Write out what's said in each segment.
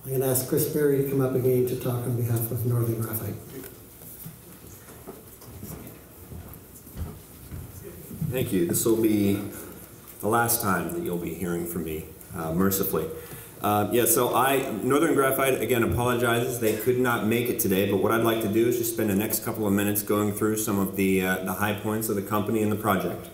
I'm going to ask Chris Berry to come up again to talk on behalf of Northern Graphite. Thank you. This will be the last time that you'll be hearing from me, mercifully. Northern Graphite, again, apologizes. They could not make it today, but what I'd like to do is just spend the next couple of minutes going through some of the high points of the company and the project.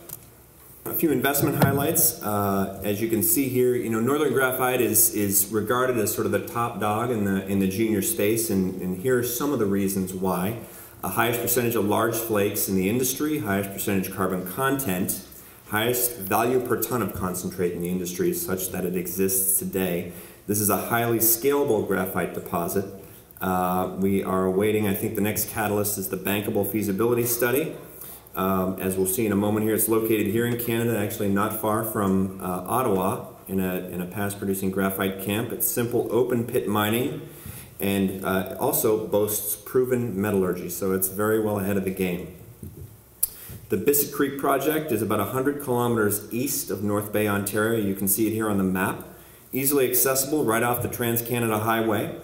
A few investment highlights. As you can see here, Northern Graphite is regarded as sort of the top dog in the junior space, and here are some of the reasons why. Highest percentage of large flakes in the industry, highest percentage carbon content, highest value per ton of concentrate in the industry such that it exists today. This is a highly scalable graphite deposit. We are awaiting, I think the next catalyst is the bankable feasibility study. As we'll see in a moment here, it's located here in Canada, actually not far from Ottawa, in a past producing graphite camp. It's simple open pit mining, and also boasts proven metallurgy, so it's very well ahead of the game. The Bissett Creek project is about 100 kilometers east of North Bay, Ontario. You can see it here on the map. Easily accessible right off the Trans-Canada Highway.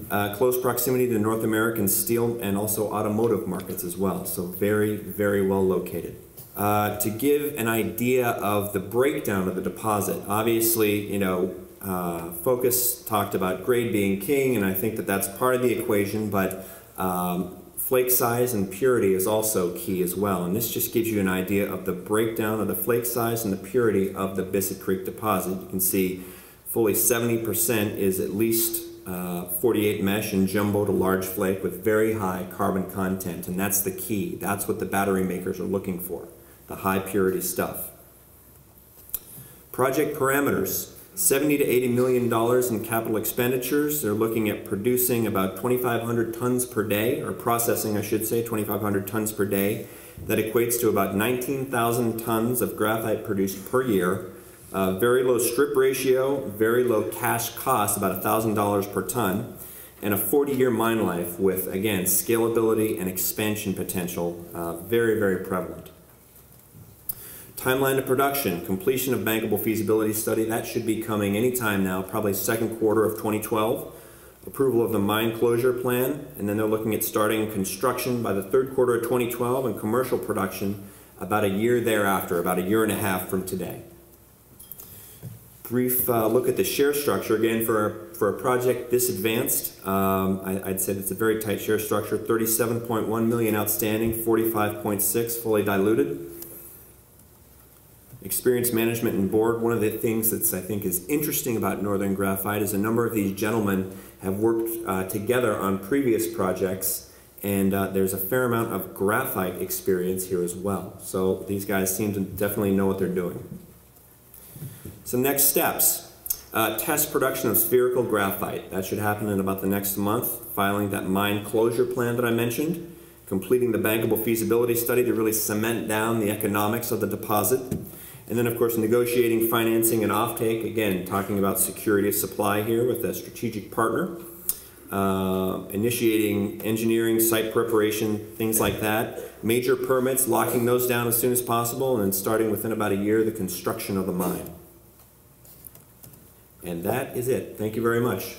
Close proximity to North American steel and also automotive markets as well, so very, very well located. To give an idea of the breakdown of the deposit, obviously, Focus talked about grade being king, and I think that that's part of the equation, but flake size and purity is also key as well. And this just gives you an idea of the breakdown of the flake size and the purity of the Bissett Creek deposit. You can see fully 70% is at least 48 mesh and jumbo to large flake with very high carbon content, and that's the key. That's what the battery makers are looking for, the high purity stuff. Project parameters. $70 to $80 million in capital expenditures. They're looking at producing about 2,500 tons per day, or processing, I should say, 2,500 tons per day. That equates to about 19,000 tons of graphite produced per year. Very low strip ratio, very low cash cost, about $1,000 per ton, and a 40-year mine life with, again, scalability and expansion potential, very, very prevalent. Timeline to production, completion of bankable feasibility study, that should be coming anytime now, probably second quarter of 2012. Approval of the mine closure plan, and then they're looking at starting construction by the third quarter of 2012 and commercial production about a year thereafter, about a year and a half from today. Brief look at the share structure. Again, for a project this advanced, I'd say it's a very tight share structure, 37.1 million outstanding, 45.6 fully diluted. Experienced management and board. One of the things that's, I think, is interesting about Northern Graphite is a number of these gentlemen have worked together on previous projects, and there's a fair amount of graphite experience here as well. So these guys seem to definitely know what they're doing. So next steps. Test production of spherical graphite. That should happen in about the next month. Filing that mine closure plan that I mentioned. Completing the bankable feasibility study to really cement down the economics of the deposit. And then, of course, negotiating financing and offtake. Again, talking about security of supply here with a strategic partner. Initiating engineering, site preparation, things like that. Major permits, locking those down as soon as possible, and then starting within about a year the construction of the mine. And that is it. Thank you very much.